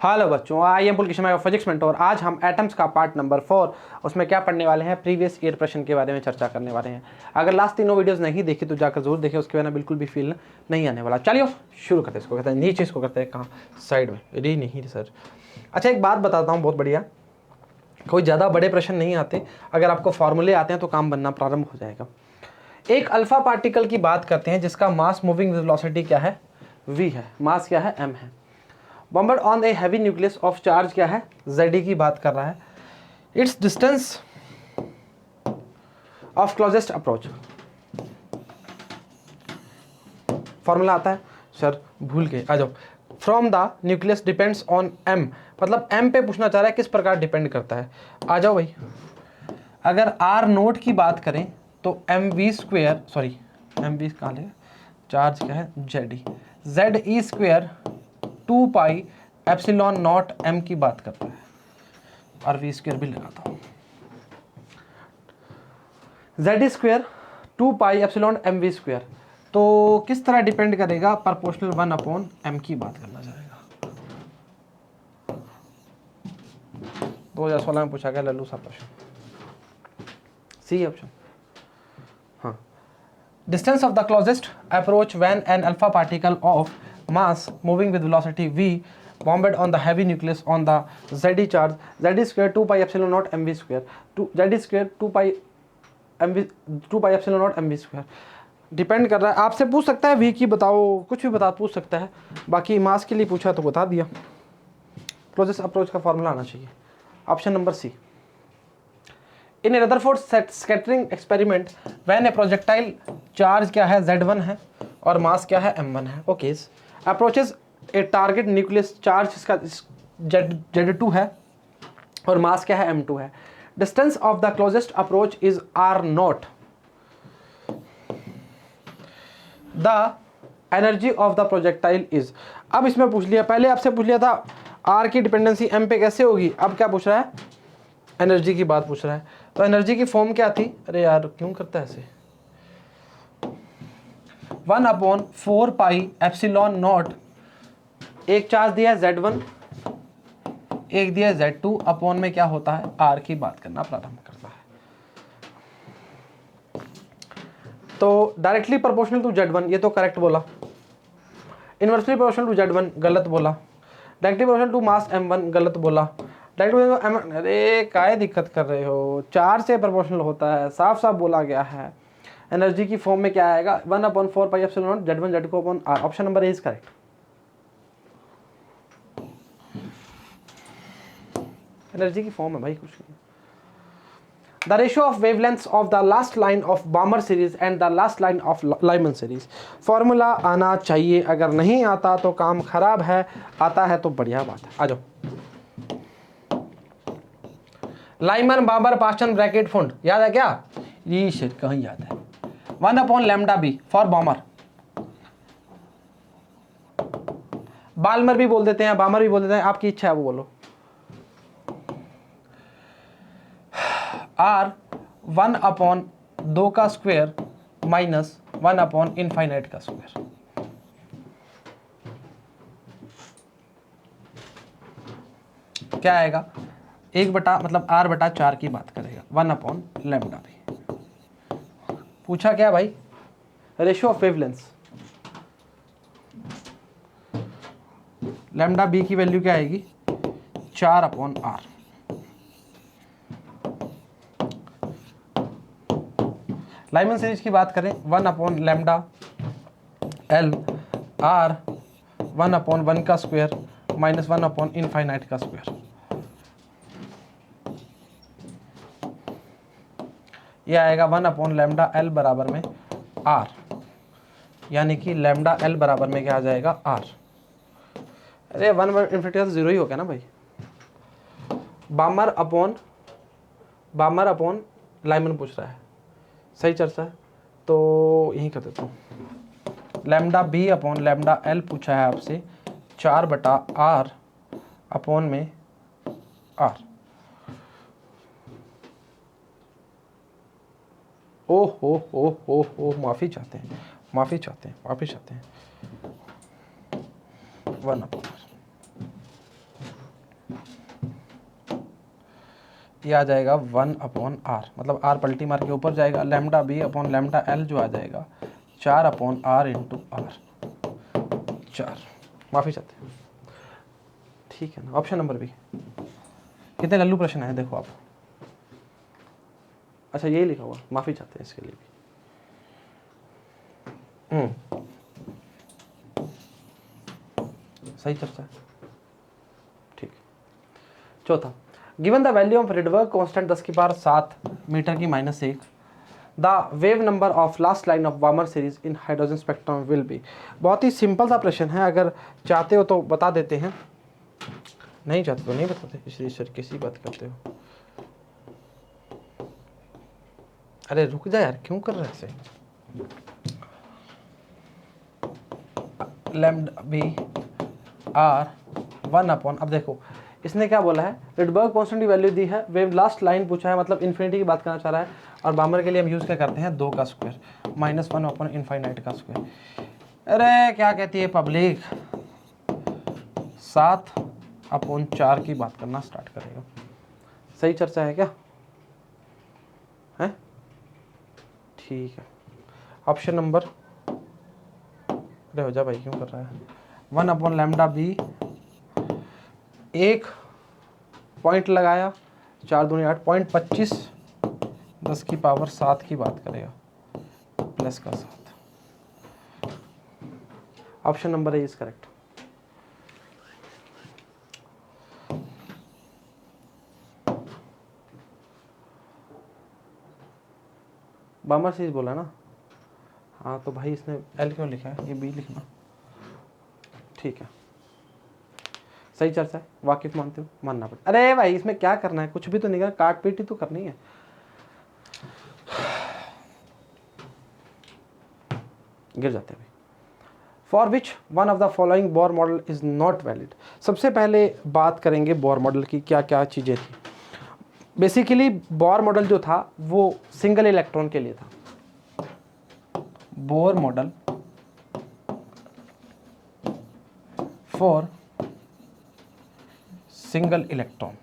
Hello बच्चों, I am पुलकिशन physics mentor. आज हम एटम्स का पार्ट नंबर 4 उसमें क्या पढ़ने वाले हैं, प्रीवियस ईयर प्रश्न के बारे में चर्चा करने वाले हैं। अगर लास्ट तीनों वीडियोस नहीं देखी तो जाकर जरूर देखें, उसके बिना बिल्कुल भी फील नहीं आने वाला। चलिए शुरू करते हैं। इसको कहते हैं नीचे, इसको करते हैं कहाँ, साइड में। री नहीं सर। अच्छा, एक बात बताता हूँ बहुत बढ़िया, कोई ज़्यादा बड़े प्रश्न नहीं आते, अगर आपको फॉर्मूले आते हैं तो काम बनना प्रारंभ हो जाएगा। एक अल्फा पार्टिकल की बात करते हैं जिसका मास मूविंग वेलोसिटी क्या है, v है, मास क्या है, m है। Bombarded on a heavy nucleus of charge क्या है, Zd की बात कर रहा है। Its distance of closest approach, formula आता है सर, भूल गए, आ जाओ। From the nucleus depends on m, मतलब m पे पूछना चाह रहा है किस प्रकार डिपेंड करता है। आ जाओ भाई, अगर r नोट की बात करें तो mv स्क्वेयर, सॉरी mv कहाँ ले, चार्ज क्या है Zd, Ze square 2 pi epsilon not m की बात करता है, और v स्क्वेयर भी लगाता हूँ। Zd square 2 pi epsilon mv square, तो किस तरह डिपेंड करेगा, प्रोपोर्शनल 1/m की बात करना चाहेगा। 2016 में पूछा गया लल्लू सा प्रश्न, सी ऑप्शन। हाँ, distance of the closest approach when an alpha particle of mass moving with velocity v bombarded on the heavy nucleus on the Zd charge, Zd square 2 pi epsilon naught mv square, Zd square 2 pi epsilon naught mv square। Depend कर रहा है, आपसे पूछ सकता है v की बताओ, कुछ भी बता पूछ सकता है, बाकी मास के लिए पूछा तो बता दिया। क्लोजेस्ट अप्रोच का फॉर्मूला आना चाहिए, option number C. In a Rutherford scattering experiment when a projectile charge क्या है Z1 है और मास क्या है m1 है, ओके, अप्रोचेस ए टारगेट न्यूक्लियस, चार्ज इसका Z2 है और मास क्या है m2 है। Distance of the closest approach is r0, the energy of the projectile is. अब इसमें पूछ लिया, पहले आपसे पूछ लिया था r की डिपेंडेंसी m पे कैसे होगी, अब क्या पूछ रहा है, एनर्जी की बात पूछ रहा है। तो एनर्जी की फॉर्म क्या थी, अरे यार क्यों करता है ऐसे, 1/4 पाई एप्सिलॉन नॉट, एक चार्ज दिया है Z1, एक दिया है Z2, अपॉन में क्या होता है, R की बात करना प्रारंभ करता है। तो डायरेक्टली प्रोपोर्शनल टू Z1, ये तो करेक्ट बोला। इनवर्सली प्रोपोर्शनल टू Z1 गलत बोला। Directly proportional to mass m1 गलत बोला। डायरेक्टली अरे काय दिक्कत कर रहे हो, 4 से प्रोपोर्शनल होता है, साफ साफ बोला गया है। एनर्जी की फॉर्म में क्या आएगा, 1/4 pi epsilon not Z1 Z2 upon R, option number A is correct. Energy की फॉर्म है भाई, कुछ नहीं। The ratio of wavelengths of the last line of बामर series and the last line of Lyman series, formula आना चाहिए, अगर नहीं आता तो काम खराब है, आता है तो बढ़िया बात है। आ जाओ, लाइमन बाबर पास्टन ब्रैकेट फुंड याद है क्या, ये शिट कहीं याद है, 1/λb फॉर बॉमर, बाल्मर भी बोल देते हैं, बामर भी बोल देते हैं, आपकी इच्छा है वो बोलो। R 1/2 का स्क्वायर माइनस 1/∞ का स्क्वायर, क्या आएगा, 1 मतलब R/4 की बात करेगा, 1/λ भी। पूछा क्या भाई, ratio of wavelengths, lambda B की वैल्यू क्या आएगी, 4/R। लाइमन सीरीज की बात करें, 1/λ L R 1/1 का स्क्वायर माइनस 1/∞ का स्क्वायर, यह आएगा 1/λ L बराबर में R, यानी कि लैम्डा L बराबर में क्या आ जाएगा, R। अरे 1/∞ तो 0 ही हो गया ना भाई। बामर अपॉन लाइमन पूछ रहा है, सही चर्चा है, तो यही कर देता हूँ। लैम्डा B/λ L पूछा है आपसे, 4/R अपॉन में R। ओ माफ़ी चाहते हैं, 1/4। ये आ जाएगा 1/r, मतलब r पलटी मार के ऊपर जाएगा, lambda B upon lambda L जो आ जाएगा 4/r इंटू आर, 4, माफ़ी चाहते हैं, ठीक है ना। Option number B. कितने लल्लू प्रश्न है देखो आप। अच्छा यही लिखा हुआ, माफ़ी चाहते हैं इसके लिए भी। सही चर्चा है, ठीक। चौथा, given the value of Rydberg constant 10⁻7 metre की -1, the wave number of last line of Balmer series in hydrogen spectrum will be. बहुत ही सिंपल सा प्रश्न है, अगर चाहते हो तो बता देते हैं, नहीं चाहते तो नहीं बताते, इसलिए सर किसी बात करते हो। अरे रुक जा यार, क्यों कर रहे हैं ऐसे। लैम्डा बी आर 1/, अब देखो इसने क्या बोला है, रिडबर्ग कांस्टेंट की वैल्यू दी है, वेव लास्ट लाइन पूछा है, मतलब इन्फिनिटी की बात करना चाह रहा है, और बामर के लिए हम यूज़ क्या करते हैं 2 का स्क्वायर, -1/∞ का स्क्वायर। अरे क्या कहती है पब्लिक, 7/4 की बात करना स्टार्ट करेगा। सही चर्चा है क्या है, ठीक है। ऑप्शन नंबर, अरे हो जा भाई, क्यों कर रहा है, 1/λb, 1 पॉइंट लगाया, 4 दूनी 8, 0.25 10⁻7 की बात करेगा, प्लस का 7। Option number A is correct. बामर series बोला ना, हाँ तो भाई इसने एल क्यों लिखा है, ये बी लिखना, ठीक है। सही चर्चा है, वाकिफ मानते हो, मानना पड़ता। अरे भाई इसमें क्या करना है, कुछ भी तो नहीं करना, काट पीट ही तो करनी है। गिर जाते हैं भाई। For which one of the following Bohr model is not valid. सबसे पहले बात करेंगे बोर मॉडल की, क्या क्या चीज़ें थी। बेसिकली बोर मॉडल जो था वो सिंगल इलेक्ट्रॉन के लिए था। Bohr model for single electron.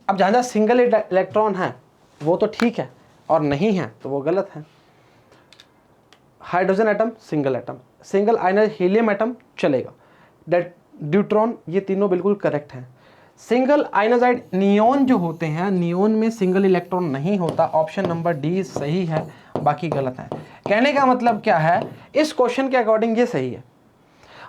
अब जहाँ जहाँ सिंगल इलेक्ट्रॉन है वो तो ठीक है, और नहीं है तो वो गलत है। Hydrogen atom, single atom, single ionised helium atom चलेगा, ड्यूट्रॉन, ये तीनों बिल्कुल करेक्ट हैं। सिंगल आयनाइज्ड नियोन जो होते हैं, नियोन में सिंगल इलेक्ट्रॉन नहीं होता, ऑप्शन नंबर डी सही है, बाकी गलत है। कहने का मतलब क्या है, इस क्वेश्चन के अकॉर्डिंग ये सही है।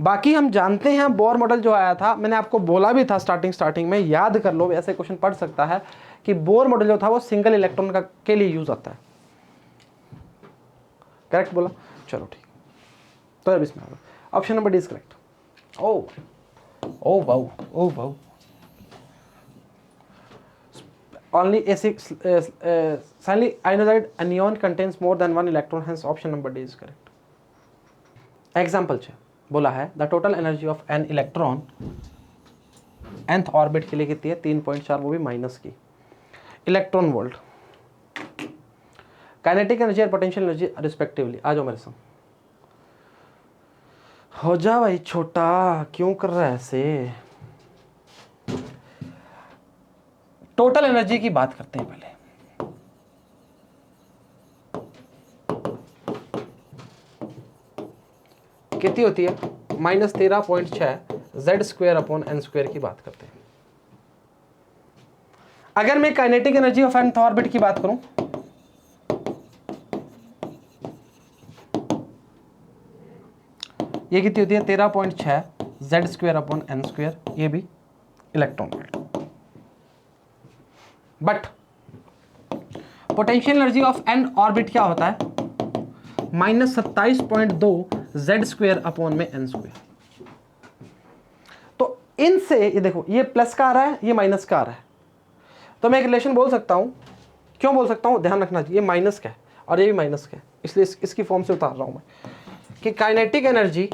बाकी हम जानते हैं बोर मॉडल जो आया था, मैंने आपको बोला भी था स्टार्टिंग में, याद कर लो, ऐसे क्वेश्चन पढ़ सकता है कि बोर मॉडल जो था वो सिंगल इलेक्ट्रॉन का के लिए यूज आता है। करेक्ट बोला, चलो ठीक, तो अब इसमें option number D is correct. Oh oh wow, oh wow. Only finally ionized anion contains more than one electron, hence option number D is correct. Example है, बोला है the total energy of an electron nth orbit के लिए कितनी है 3.4, वो भी minus की, इलेक्ट्रॉन वोल्ट। काइनेटिक एनर्जी और पोटेंशियल एनर्जी रिस्पेक्टिवली। आ जाओ मेरे संग, हो जा भाई छोटा, क्यों कर रहा है ऐसे। टोटल एनर्जी की बात करते हैं पहले। कितनी होती है, -13.6 Z²/n² की बात करते हैं। अगर मैं kinetic energy of nth orbit की बात करूं, ये कितनी होती है 13.6 Z²/n², ये भी electron volt. But potential energy of n orbit क्या होता है, -27.2 Z²/n²। तो इनसे ये देखो, ये प्लस का आ रहा है, ये माइनस का आ रहा है, तो मैं एक रिलेशन बोल सकता हूं। क्यों बोल सकता हूं, ध्यान रखना चाहिए, माइनस का है और ये भी माइनस का है, इसलिए इसकी फॉर्म से उतार रहा हूं मैं कि kinetic energy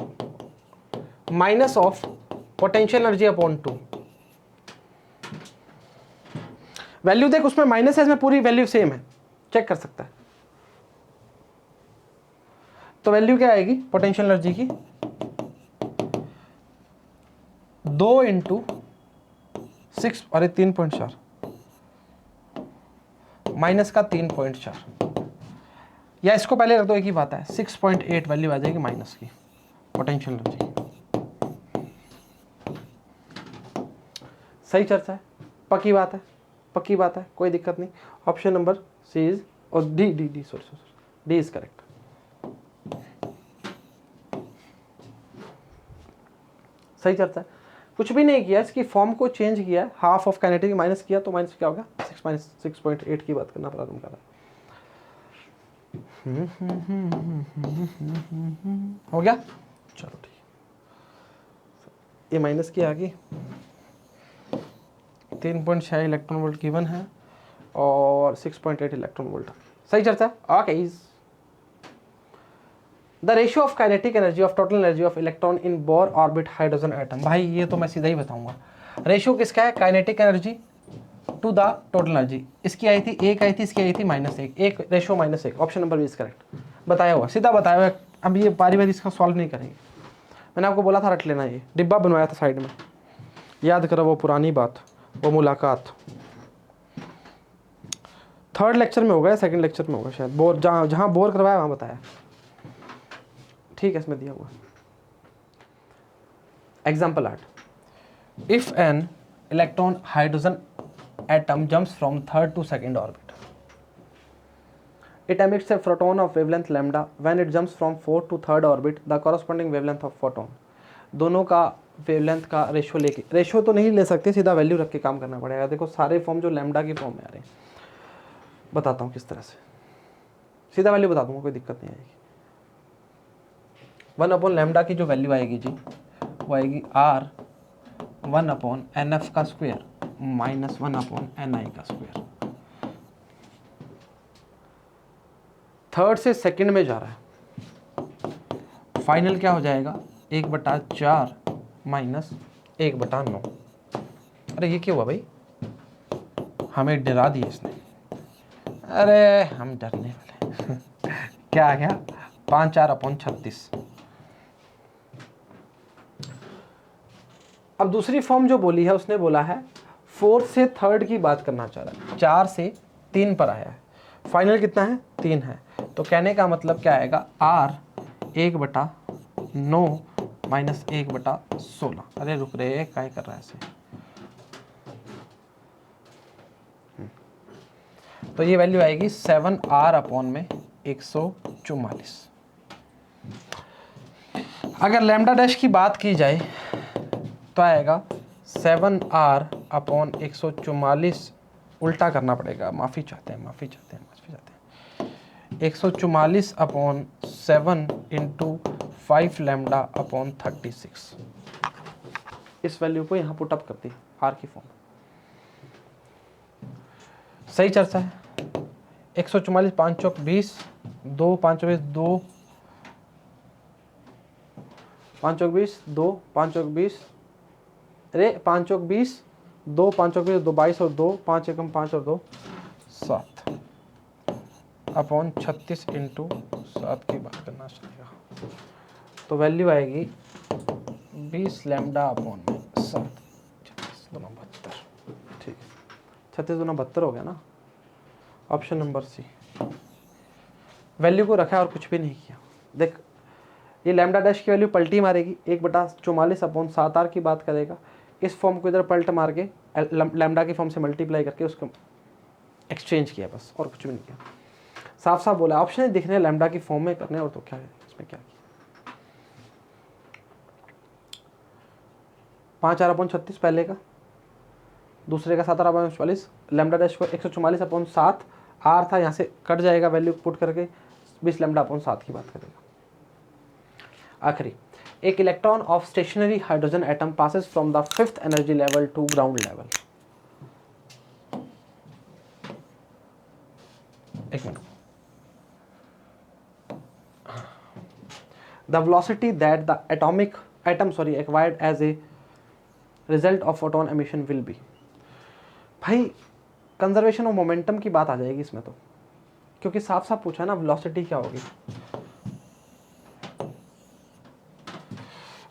minus of potential energy upon 2। Value देख, उसमें माइनस है, इसमें पूरी वैल्यू सेम है, चेक कर सकता है। तो वैल्यू क्या आएगी पोटेंशियल एनर्जी की, 2 × 6 अरे 3.4 माइनस का 3.4, या इसको पहले रख दो, एक ही बात है, 6.8 वैल्यू आ जाएगी माइनस की पोटेंशियल एनर्जी। सही चर्चा है, पक्की बात है, पक्की बात है, कोई दिक्कत नहीं। ऑप्शन नंबर सी इज और D sorry D is correct. सही चर्चा है, कुछ भी नहीं किया, इसकी फॉर्म को चेंज किया, हाफ ऑफ काइनेटिक माइनस किया, तो माइनस क्या होगा 6.8 की बात करना प्रारंभ करा। हो गया, चलो ठीक, ये माइनस की आ गई, 3.6 इलेक्ट्रॉन वोल्ट गिवन है और 6.8 इलेक्ट्रॉन वोल्ट। सही चर्चा, okay. The ratio of kinetic energy of total energy of electron in Bohr orbit hydrogen atom. भाई ये तो मैं सीधा ही बताऊंगा, रेशियो किसका है, kinetic energy to the total energy. इसकी आई थी एक, आई थी इसकी आई थी -1, एक ratio -1। Option number B is correct, बताया हुआ, सीधा बताया हुआ। अब ये बारी बारी इसका सॉल्व नहीं करेंगे, मैंने आपको बोला था रख लेना, ये डिब्बा बनवाया था साइड में, याद करो वो पुरानी बात, वो मुलाकात। थर्ड लेक्चर में होगा या सेकंड लेक्चर में होगा शायद, बोर जहाँ बोर करवाया वहाँ बताया, ठीक है, इसमें दिया हुआ। Example 8, if an electron hydrogen atom jumps from third to second orbit, it emits a photon of wavelength lambda when it jumps from fourth to third orbit, the corresponding wavelength of photon। दोनों का wavelength का ratio लेके, ratio तो नहीं ले सकते, सीधा value रख के काम करना पड़ेगा। देखो सारे फॉर्म जो लैम्डा की फॉर्म में आ रहे हैं, बताता हूँ किस तरह से, सीधा वैल्यू बता दूंगा, कोई दिक्कत नहीं आएगी। 1 लैम्डा की जो वैल्यू आएगी जी, वो आएगी R 1/NF का स्क्वायर -1/NI का स्क्वायर। थर्ड से सेकंड में जा रहा है, फाइनल क्या हो जाएगा 1/4 -1/9। अरे ये क्या हुआ भाई, हमें डरा दिया इसने, अरे हम डरने वाले क्या आ गया 5/4/36। अब दूसरी फॉर्म जो बोली है, उसने बोला है फोर्थ से थर्ड की बात करना चाह रहा है, 4 से 3 पर आया है, फाइनल कितना है 3 है, तो कहने का मतलब क्या आएगा R 1/9 -1/16। अरे रुक रे, क्या कर रहा है ऐसे, तो ये वैल्यू आएगी 7R/144। अगर लैम्डा डैश की बात की जाए तो आएगा 7R/144, उल्टा करना पड़ेगा, माफ़ी चाहते हैं 144/7 × 5 λ/36। इस वैल्यू को यहाँ पुटअप कर दी आर की फॉर्म। सही चर्चा है, 144 5 चौक 20, 2 5 चौक 2 5 चौक 20, 2 5 चौक 20, अरे 5 चौक 20, 2 5 चौक 20, 2 22 और 2 5 एकम 5 और 2 7/36 × 7 की बात करना चाहिए, तो वैल्यू आएगी 20 λ/7, 36×72। ठीक है, 36×72 हो गया ना, ऑप्शन नंबर सी। वैल्यू को रखा और कुछ भी नहीं किया। देख ये लैम्डा डैश की वैल्यू पलटी मारेगी, 1/44/7R की बात करेगा, इस फॉर्म को इधर पलट मार के लैम्डा की फॉर्म से मल्टीप्लाई करके उसको एक्सचेंज किया, बस और कुछ भी नहीं किया। साफ साफ बोला, ऑप्शन दिख रहे हैं लैम्डा की फॉर्म में करने, और तो क्या है इसमें, क्या किया 5/36 पहले का, दूसरे का 7/44, लैम्डा डैश को 144/7 R था, यहाँ से कट जाएगा वैल्यू पुट करके 20 λ/7 की बात करेगा। आखिरी, एक electron of stationary hydrogen atom passes from the 5th energy level to ground level. एक minute, the velocity that the atom acquired as a result of photon emission will be. भाई conservation of momentum की बात आ जाएगी इसमें तो, क्योंकि साफ साफ पूछा है ना वेलोसिटी क्या होगी।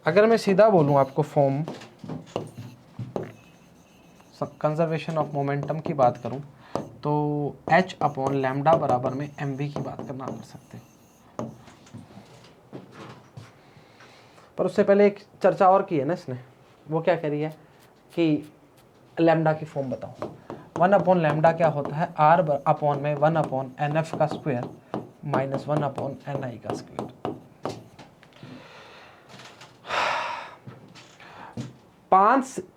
अगर मैं सीधा बोलूं आपको फॉर्म, कंजर्वेशन ऑफ मोमेंटम की बात करूं तो h अपॉन लैम्डा बराबर में mv की बात करना कर सकते हो। पर उससे पहले एक चर्चा और की है ना इसने, वो क्या कह रही है कि लैम्डा की फॉर्म बताओ। 1 अपॉन लैम्डा क्या होता है, r अपॉन में 1 अपॉन एन एफ का स्क्वायर माइनस 1 अपॉन एन आई का स्क्वायर।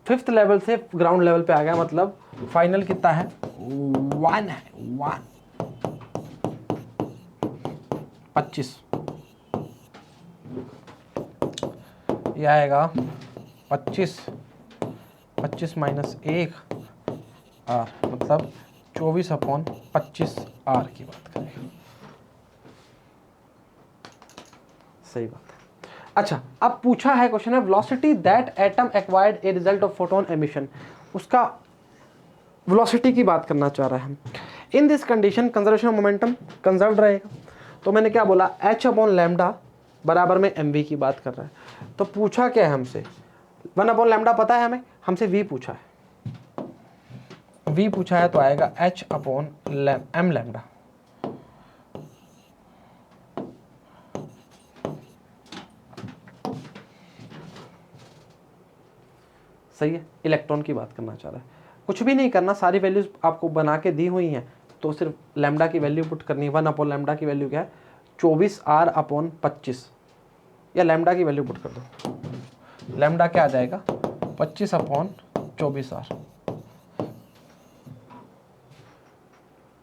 फिफ्थ लेवल से ग्राउंड लेवल पे आ गया, मतलब फाइनल कितना है, 1 है, 25 यह आएगा 25 माइनस 1 आर, मतलब 24 अपॉन 25 आर की बात करें। सही बात है। अच्छा, अब पूछा है क्वेश्चन है velocity that atom acquired A result of photon emission, उसका वेलोसिटी की बात करना चाह रहा है हम। In this condition conservation of momentum conserve रहेगा, तो मैंने क्या बोला, h अपॉन लैम्डा बराबर में mv की बात कर रहा है। तो पूछा क्या है हमसे, 1 अपॉन लैम्डा पता है हमें, हमसे v पूछा है, v पूछा है तो आएगा h अपॉन m लैम्डा। सही है, इलेक्ट्रॉन की बात करना चाह रहा है। कुछ भी नहीं करना, सारी वैल्यूज आपको बना के दी हुई हैं, तो सिर्फ लैम्डा की वैल्यू पुट करनी है। 1 अपॉन लैम्डा की वैल्यू क्या है, 24 आर अपॉन 25, या लैम्डा की वैल्यू पुट कर दो, लैम्डा क्या आ जाएगा 25 अपॉन 24 आर।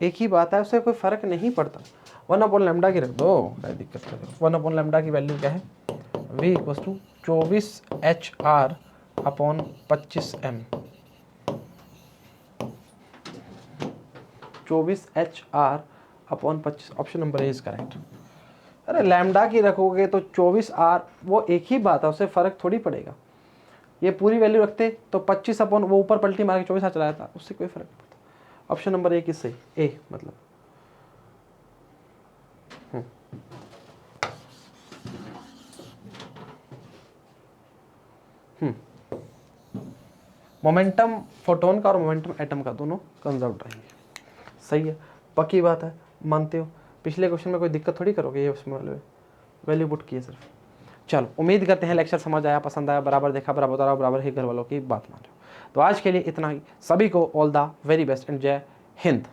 एक ही बात है, उससे कोई फर्क नहीं पड़ता। 1 अपॉन लैम्डा की रख दो, क्या दिक्कत है। 1 अपॉन लैम्डा की वैल्यू क्या है, v equals to 24 H R upon 25 M, 24 H R upon 25, option number A is correct. अरे लैम्डा की रखोगे तो 24 आर, वो एक ही बात है, उससे फर्क थोड़ी पड़ेगा। ये पूरी वैल्यू रखते तो 25 अपॉन वो ऊपर पलटी मार के 24 आ चला जाता, उससे कोई फर्क नहीं पड़ता। ऑप्शन नंबर ए किस सही, ए मतलब। मोमेंटम फोटोन का और मोमेंटम एटम का दोनों कंजर्व रहेंगे। सही है, पक्की बात है, मानते हो। पिछले क्वेश्चन में कोई दिक्कत थोड़ी करोगे, ये उसमें वैल्यू पुट किए सिर्फ। चलो, उम्मीद करते हैं लेक्चर समझ आया, पसंद आया, बराबर देखा, बराबर उतारा, बराबर ही घर वालों की बात मान लो। तो आज के लिए इतना ही, सभी को all the very best and जय हिंद।